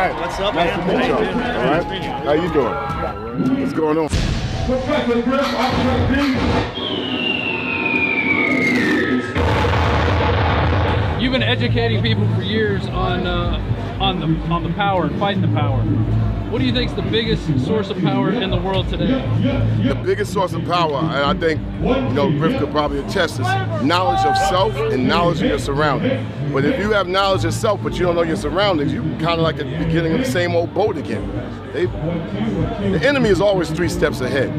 right. What's up, nice man? to meet you. All right. How you doing? What's going on? Professor Griff, You've been educating people for years on the power and fighting the power. What do you think is the biggest source of power in the world today? The biggest source of power, and I think, Griff could probably attest, is knowledge of self and knowledge of your surroundings. But if you have knowledge of self, but you don't know your surroundings, you're kind of like at the beginning of the same old boat again. The enemy is always 3 steps ahead.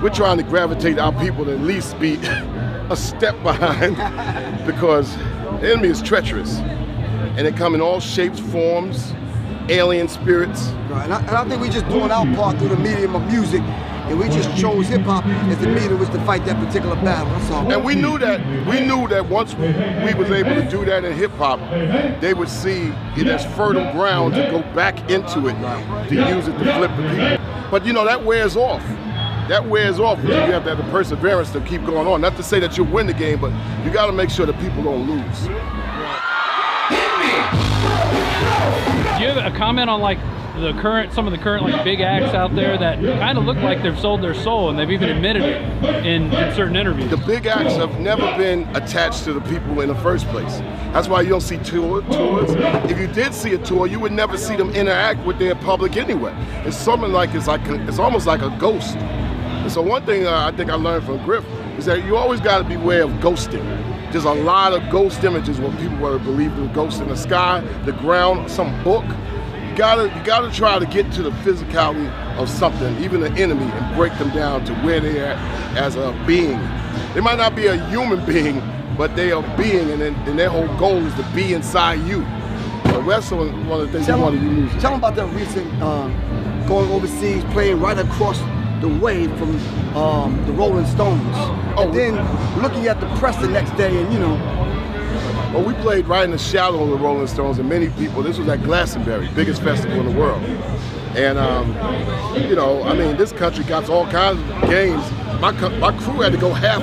We're trying to gravitate our people to at least be a step behind because the enemy is treacherous. And they come in all shapes, forms, alien spirits. Right, and I think we just doing our part through the medium of music, and we just chose hip-hop as the medium which to fight that particular battle, that's all. And we knew that once we was able to do that in hip-hop, they would see it as fertile ground to go back into it, to use it to flip the people. But that wears off. That wears off when you have to have the perseverance to keep going on. Not to say that you'll win the game, but you got to make sure that people don't lose. Do you have a comment on like some of the current like big acts out there that kind of look like they've sold their soul, and they've even admitted it in certain interviews? The big acts have never been attached to the people in the first place. That's why you don't see tours. If you did see a tour, you would never see them interact with their public anyway. It's something like it's almost like a ghost. And so one thing I think I learned from Griff is that you always got to beware of ghosting. There's a lot of ghost images when people were believed there were ghosts in the sky, the ground, some book. You gotta try to get to the physicality of something, even an enemy, and break them down to where they are as a being. They might not be a human being, but they are being, and their whole goal is to be inside you. So that's one of the things we want to use. Tell them about that recent going overseas, playing right across the way from the Rolling Stones. And then looking at the press the next day and, Well, we played right in the shadow of the Rolling Stones, and many people, this was at Glastonbury, biggest festival in the world. And, this country got all kinds of games. My crew had to go half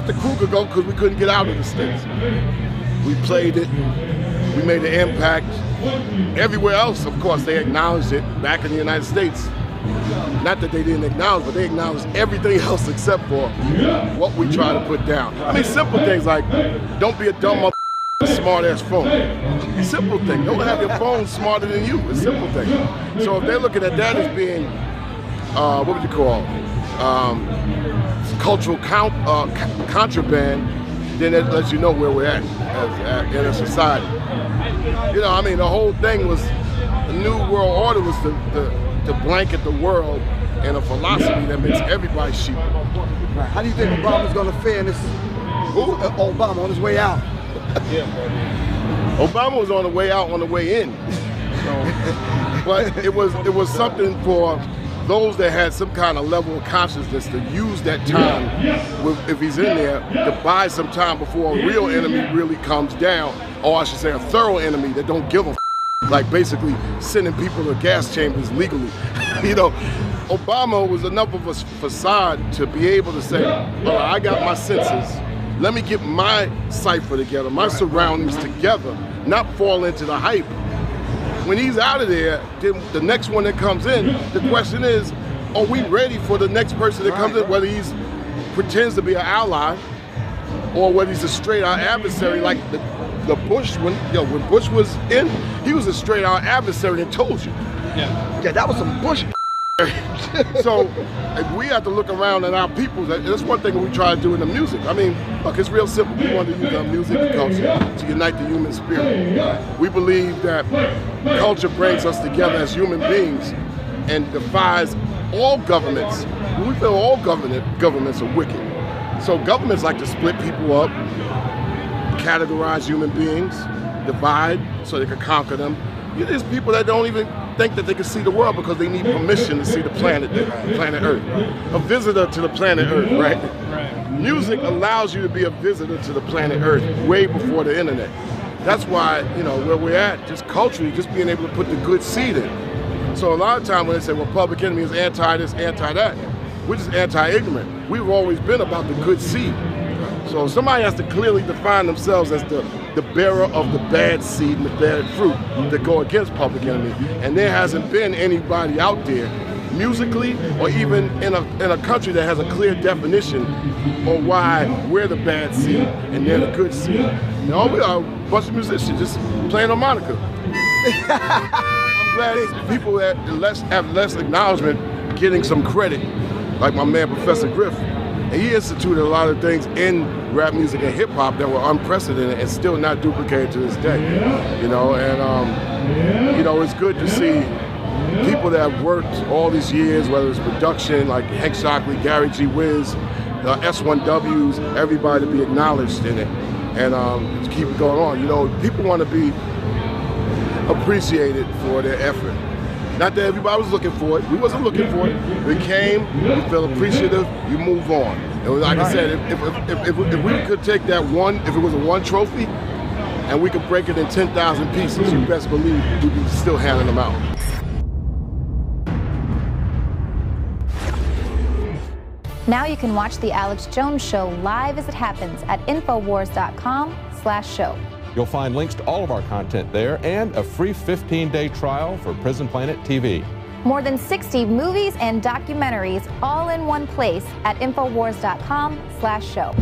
the crew could go because we couldn't get out of the States. We played it, we made an impact. Everywhere else, of course, they acknowledged it back in the United States. Not that they didn't acknowledge, but they acknowledged everything else except for what we try to put down. I mean, simple things like, don't be a dumb smart-ass phone. Simple thing. Don't have your phone smarter than you. It's a simple thing. So if they're looking at that as being, what would you call, cultural contraband, then that lets you know where we're at in a society. The whole thing was, the New World Order was to blanket the world in a philosophy that makes everybody sheep. Right. How do you think Obama's going to fare in this? Obama on his way out. Obama was on the way out, on the way in. But it was something for those that had some kind of level of consciousness to use that time, if he's in there, to buy some time before a real enemy really comes down, or I should say a thorough enemy that don't give a like basically sending people to gas chambers legally. Obama was enough of a facade to be able to say, I got my senses, let me get my cipher together, my surroundings together, not fall into the hype. When he's out of there, then the next one that comes in, the question is, are we ready for the next person that comes in, whether he's pretends to be an ally or whether he's a straight out adversary like the Bush, when Bush was in, he was a straight out adversary and told you. Yeah, that was some Bush. So we have to look around at our people. That's one thing that we try to do in the music. I mean, look, it's real simple. We want to use our music and culture to unite the human spirit. We believe that culture brings us together as human beings and defies all governments. We feel all governments are wicked. So governments like to split people up, categorize human beings, divide so they can conquer them. There's people that don't even think that they can see the world because they need permission to see the planet Earth. A visitor to the planet Earth, right? Music allows you to be a visitor to the planet Earth way before the internet. That's why, where we're at, just culturally, just being able to put the good seed in. So a lot of times when they say, well, Public Enemy is anti this, anti that, we're just anti-ignorant. We've always been about the good seed. So somebody has to clearly define themselves as the the bearer of the bad seed and the bad fruit that go against Public Enemy. And there hasn't been anybody out there, musically or even in a country, that has a clear definition on why we're the bad seed and they're the good seed. You know, we are a bunch of musicians just playing harmonica. I'm glad people that have less acknowledgement getting some credit, like my man Professor Griff. And he instituted a lot of things in rap music and hip hop that were unprecedented and still not duplicated to this day. You know, and you know, it's good to see people that have worked all these years, whether it's production, like Hank Shockley, Gary G. Wiz, S1Ws, everybody to be acknowledged in it, and to keep it going on. You know, people want to be appreciated for their effort. Not that everybody was looking for it. We wasn't looking for it. We came, we felt appreciative, you move on. And like I said, if we could take that one, if it was a one trophy, and we could break it in 10,000 pieces, you best believe we'd be still handing them out. Now you can watch The Alex Jones Show live as it happens at Infowars.com/show. You'll find links to all of our content there and a free 15-day trial for Prison Planet TV. More than 60 movies and documentaries all in one place at Infowars.com/show.